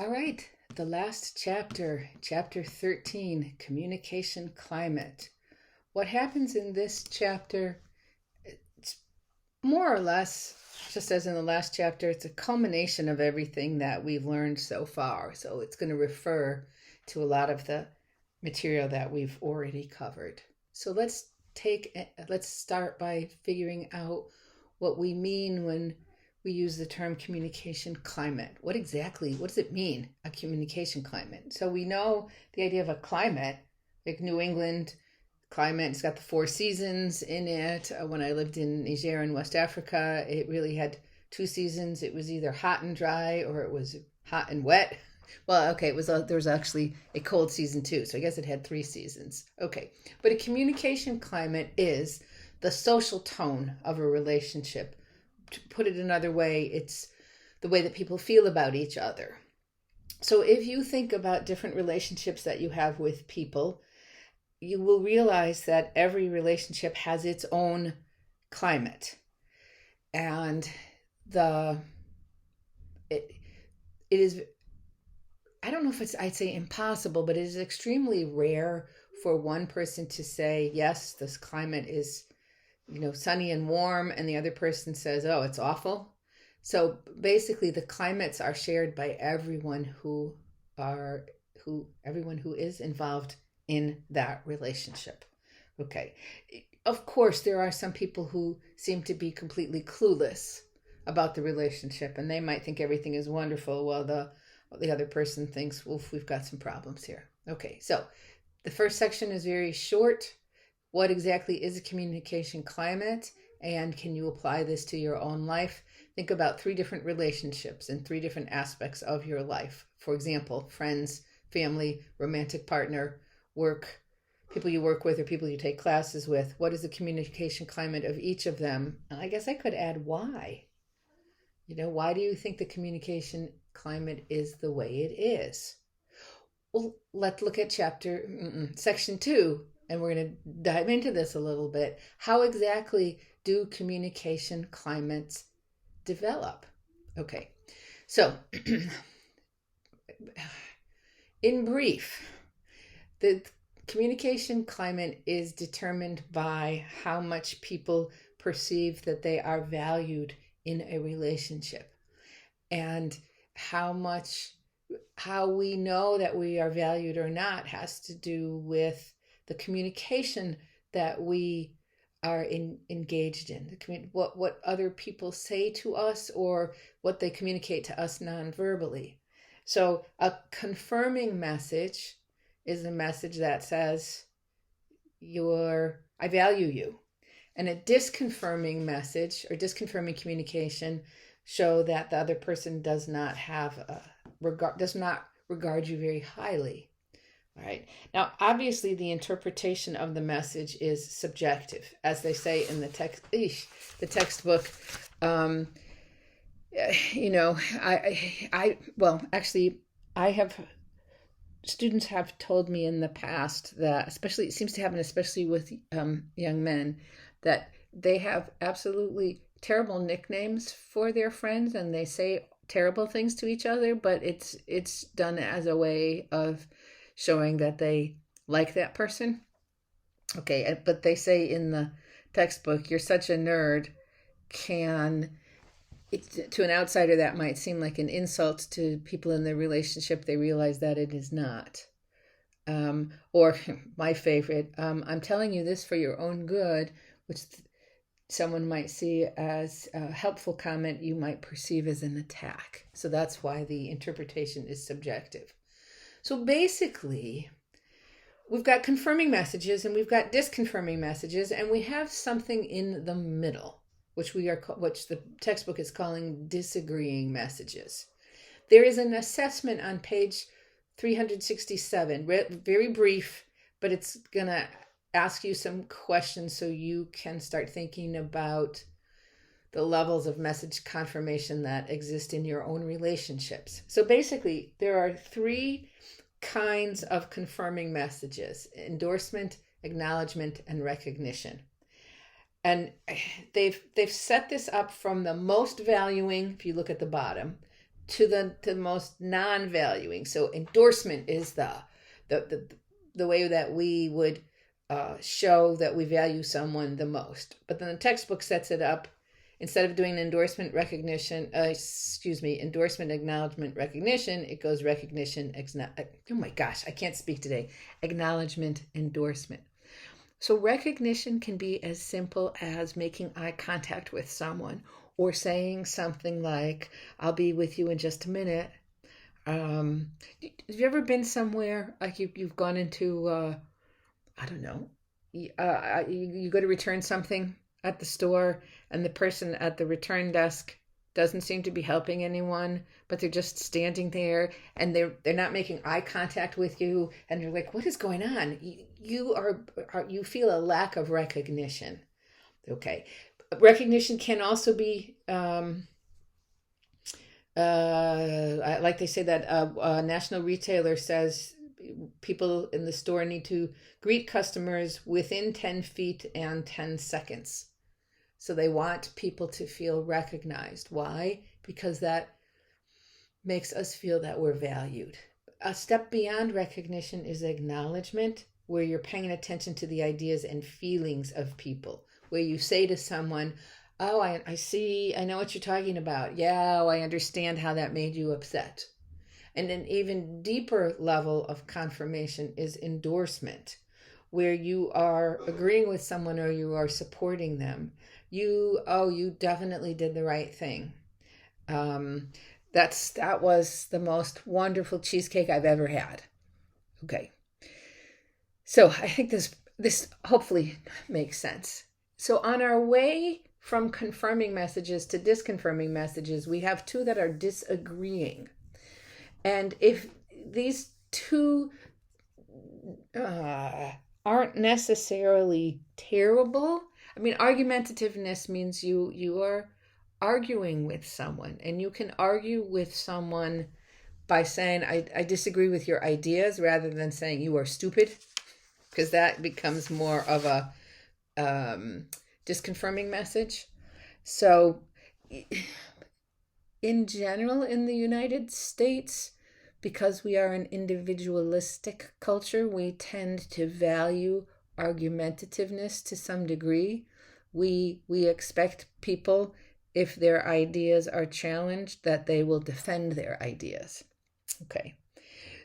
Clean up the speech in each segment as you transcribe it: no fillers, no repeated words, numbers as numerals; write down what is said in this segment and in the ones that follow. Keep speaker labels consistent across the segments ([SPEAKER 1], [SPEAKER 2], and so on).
[SPEAKER 1] All right, the last chapter, chapter 13, communication climate. What happens in this chapter, it's more or less, just as in the last chapter, it's a culmination of everything that we've learned so far. So it's going to refer to a lot of the material that we've already covered. So let's start by figuring out what we mean when we use the term communication climate. What does it mean, a communication climate? So we know the idea of a climate, like New England climate, it's got the four seasons in it. When I lived in Niger in West Africa, it really had two seasons. It was either hot and dry or it was hot and wet. Well, okay, there was actually a cold season too, so I guess it had three seasons. Okay, but a communication climate is the social tone of a relationship. To put it another way, it's the way that people feel about each other. So if you think about different relationships that you have with people, you will realize that every relationship has its own climate. And it is, I don't know if I'd say impossible, but it is extremely rare for one person to say, yes, this climate is sunny and warm, and the other person says, oh, it's awful. So basically the climates are shared by everyone who is involved in that relationship. Okay. Of course, there are some people who seem to be completely clueless about the relationship, and they might think everything is wonderful while the other person thinks, well, we've got some problems here. Okay. So the first section is very short. What exactly is a communication climate, and can you apply this to your own life? Think about three different relationships and three different aspects of your life. For example, friends, family, romantic partner, work, people you work with or people you take classes with. What is the communication climate of each of them? And I guess I could add why. Why do you think the communication climate is the way it is? Well, let's look at section 2. And we're going to dive into this a little bit. How exactly do communication climates develop? Okay, so in brief, the communication climate is determined by how much people perceive that they are valued in a relationship, and how we know that we are valued or not has to do with the communication that we are engaged in, what other people say to us or what they communicate to us non-verbally. So a confirming message is a message that says, I value you. And a disconfirming message or disconfirming communication show that the other person does not regard you very highly. All right. Now, obviously, the interpretation of the message is subjective, as they say in the textbook. Students have told me in the past that, especially, it seems to happen, especially with young men, that they have absolutely terrible nicknames for their friends, and they say terrible things to each other, but it's done as a way of showing that they like that person. Okay, but they say in the textbook, you're such a nerd, to an outsider that might seem like an insult. To people in the relationship, they realize that it is not. Or my favorite, I'm telling you this for your own good, which someone might see as a helpful comment, you might perceive as an attack. So that's why the interpretation is subjective. So basically, we've got confirming messages and we've got disconfirming messages, and we have something in the middle, which the textbook is calling disagreeing messages. There is an assessment on page 367, very brief, but it's going to ask you some questions so you can start thinking about the levels of message confirmation that exist in your own relationships. So basically, there are three kinds of confirming messages: endorsement, acknowledgement, and recognition. And they've set this up from the most valuing, if you look at the bottom, to the most non-valuing. So endorsement is the way that we would show that we value someone the most. But then the textbook sets it up, instead of doing endorsement endorsement acknowledgement recognition, it goes recognition, oh my gosh, I can't speak today, acknowledgement endorsement. So recognition can be as simple as making eye contact with someone, or saying something like, I'll be with you in just a minute. Have you ever been somewhere, like you've gone into, I don't know, you go to return something at the store, and the person at the return desk doesn't seem to be helping anyone, but they're just standing there, and they're not making eye contact with you, and you're like, what is going on? You feel a lack of recognition. Okay. Recognition can also be, like they say that a national retailer says people in the store need to greet customers within 10 feet and 10 seconds. So they want people to feel recognized. Why? Because that makes us feel that we're valued. A step beyond recognition is acknowledgement, where you're paying attention to the ideas and feelings of people, where you say to someone, oh, I see, I know what you're talking about. Yeah, I understand how that made you upset. And an even deeper level of confirmation is endorsement, where you are agreeing with someone or you are supporting them. You definitely did the right thing. That was the most wonderful cheesecake I've ever had. Okay. So I think this hopefully makes sense. So on our way from confirming messages to disconfirming messages, we have two that are disagreeing. And if these two aren't necessarily terrible, I mean, argumentativeness means you are arguing with someone, and you can argue with someone by saying, I disagree with your ideas, rather than saying you are stupid, because that becomes more of a disconfirming message. So in general, in the United States, because we are an individualistic culture, we tend to value argumentativeness to some degree. We expect people, if their ideas are challenged, that they will defend their ideas. Okay.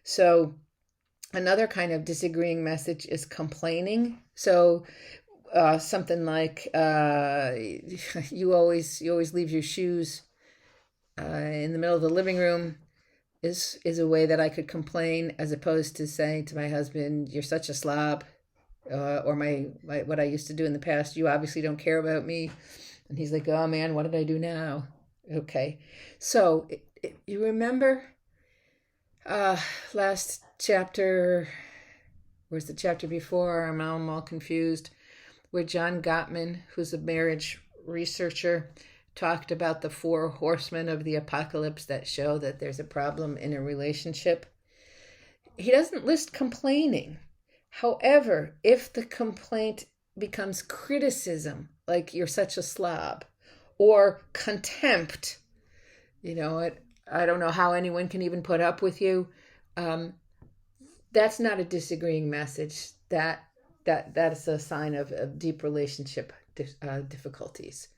[SPEAKER 1] So another kind of disagreeing message is complaining. So something like you always leave your shoes in the middle of the living room is a way that I could complain, as opposed to saying to my husband, you're such a slob, or my what I used to do in the past, you obviously don't care about me. And he's like, oh man, what did I do now? Okay. So you remember last chapter, where's the chapter before? I'm all confused, where John Gottman, who's a marriage researcher, talked about the 4 horsemen of the apocalypse that show that there's a problem in a relationship. He doesn't list complaining. However, if the complaint becomes criticism, like you're such a slob, or contempt, I don't know how anyone can even put up with you, that's not a disagreeing message. That's a sign of deep relationship difficulties.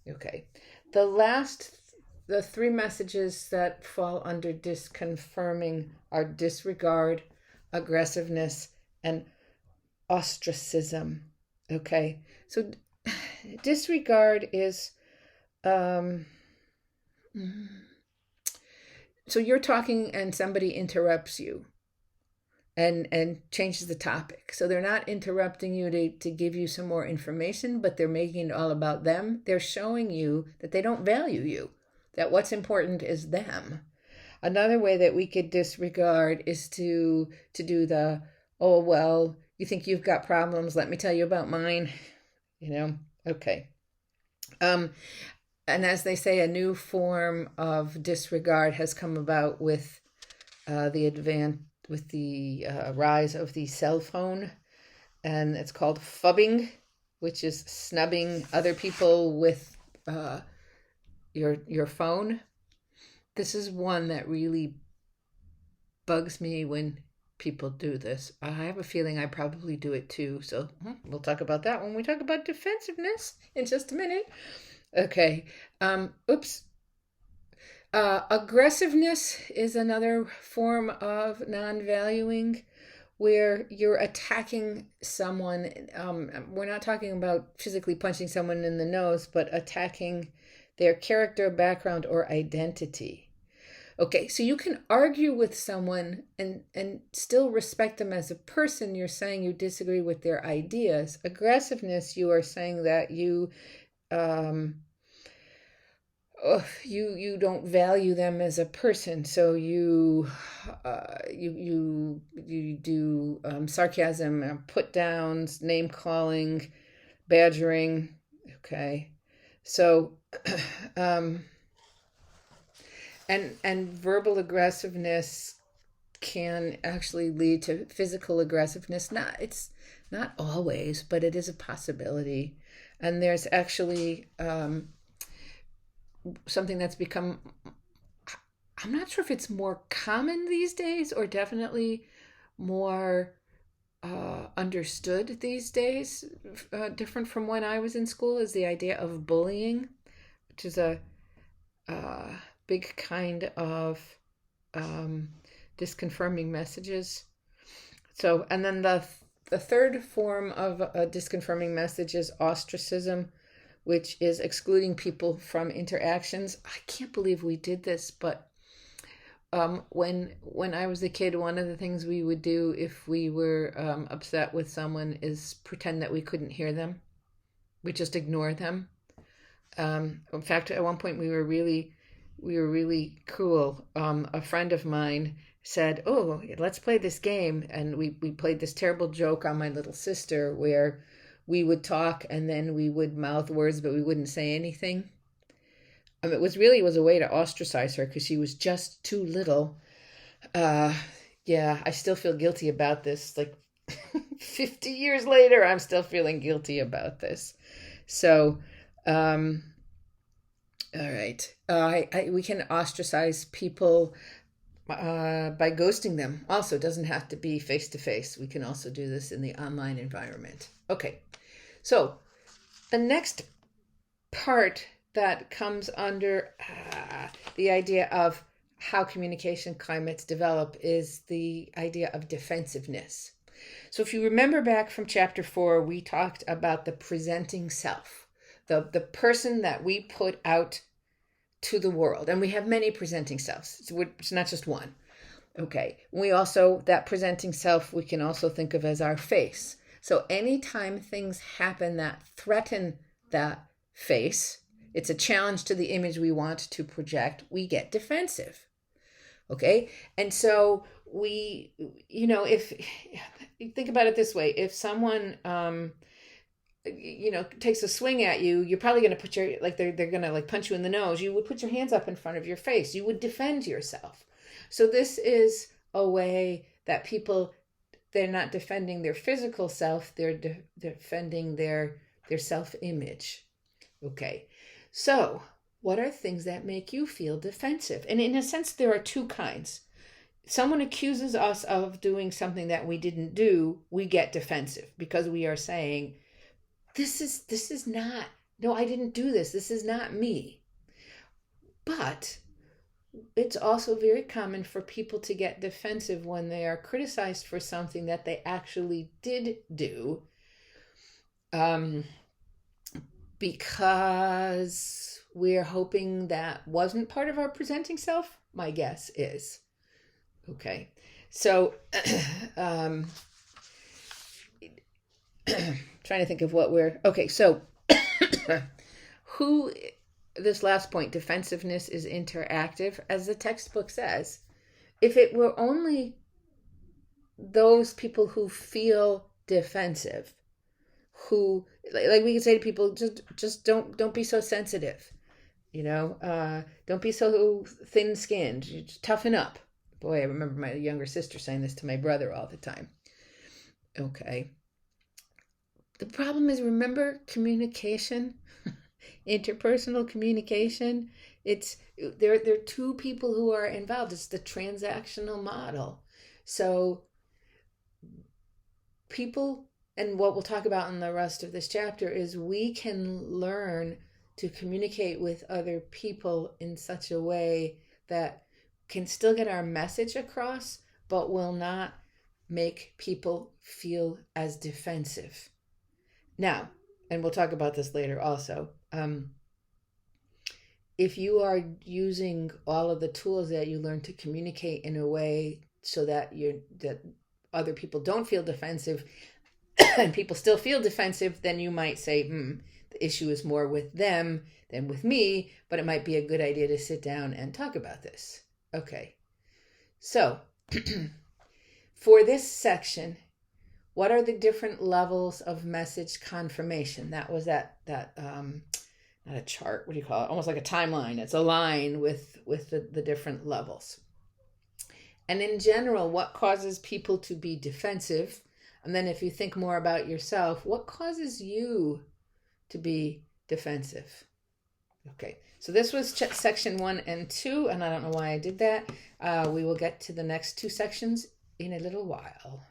[SPEAKER 1] Okay. The 3 messages that fall under disconfirming are disregard, aggressiveness, and ostracism. Okay. So disregard is, so you're talking and somebody interrupts you and changes the topic. So they're not interrupting you to give you some more information, but they're making it all about them. They're showing you that they don't value you, that what's important is them. Another way that we could disregard is to do the, oh, well, you think you've got problems, let me tell you about mine. Okay. And as they say, a new form of disregard has come about with the rise of the cell phone, and it's called phubbing, which is snubbing other people with your phone. this is one that really bugs me when people do this. I have a feeling I probably do it too. So we'll talk about that when we talk about defensiveness in just a minute. Okay. Oops. Aggressiveness is another form of non-valuing where you're attacking someone. We're not talking about physically punching someone in the nose, but attacking their character, background, or identity. Okay, so you can argue with someone and still respect them as a person. You're saying you disagree with their ideas. Aggressiveness, you are saying that you don't value them as a person, so you do sarcasm, put downs, name calling, badgering. Okay, so and verbal aggressiveness can actually lead to physical aggressiveness. It's not always, but it is a possibility. And there's actually something that's become, I'm not sure if it's more common these days or definitely more understood these days, different from when I was in school, is the idea of bullying, which is a big kind of disconfirming messages. So, and then the third form of a disconfirming message is ostracism, which is excluding people from interactions. I can't believe we did this, but when I was a kid, one of the things we would do if we were upset with someone is pretend that we couldn't hear them. We just ignore them. In fact, at one point we were really cruel. A friend of mine said, "Oh, let's play this game," and we played this terrible joke on my little sister where we would talk and then we would mouth words, but we wouldn't say anything. It was a way to ostracize her because she was just too little. Yeah, I still feel guilty about this. Like 50 years later, I'm still feeling guilty about this. So, all right. We can ostracize people by ghosting them. Also, it doesn't have to be face-to-face. We can also do this in the online environment. Okay. So the next part that comes under the idea of how communication climates develop is the idea of defensiveness. So if you remember back from chapter 4, we talked about the presenting self, the person that we put out to the world. And we have many presenting selves. It's not just one. Okay. We also, that presenting self, we can also think of as our face. So anytime things happen that threaten that face, it's a challenge to the image we want to project, we get defensive. Okay? And so we, if you think about it this way, if someone, takes a swing at you, you're probably going to put they're going to punch you in the nose. You would put your hands up in front of your face. You would defend yourself. So this is a way that people, they're not defending their physical self, they're defending their self-image. Okay, so what are things that make you feel defensive? And in a sense, there are two kinds. Someone accuses us of doing something that we didn't do, we get defensive because we are saying, this is not, no, I didn't do this. This is not me. But it's also very common for people to get defensive when they are criticized for something that they actually did do, because we're hoping that wasn't part of our presenting self. My guess is. Okay. So, trying to think of what okay, so this last point, defensiveness is interactive, as the textbook says. If it were only those people who feel defensive, who, like we could say to people, just don't be so sensitive, don't be so thin-skinned, toughen up. Boy, I remember my younger sister saying this to my brother all the time. Okay. The problem is, remember, communication Interpersonal communication, it's there are two people who are involved. It's the transactional model. So people, and what we'll talk about in the rest of this chapter, is we can learn to communicate with other people in such a way that can still get our message across, but will not make people feel as defensive. Now, and we'll talk about this later also, if you are using all of the tools that you learn to communicate in a way so that other people don't feel defensive and people still feel defensive, then you might say, the issue is more with them than with me, but it might be a good idea to sit down and talk about this. Okay. So, for this section, what are the different levels of message confirmation? That was that not a chart, what do you call it? Almost like a timeline. It's a line with the different levels. And in general, what causes people to be defensive? And then if you think more about yourself, what causes you to be defensive? Okay, so this was section 1 and 2, and I don't know why I did that. We will get to the next 2 sections in a little while.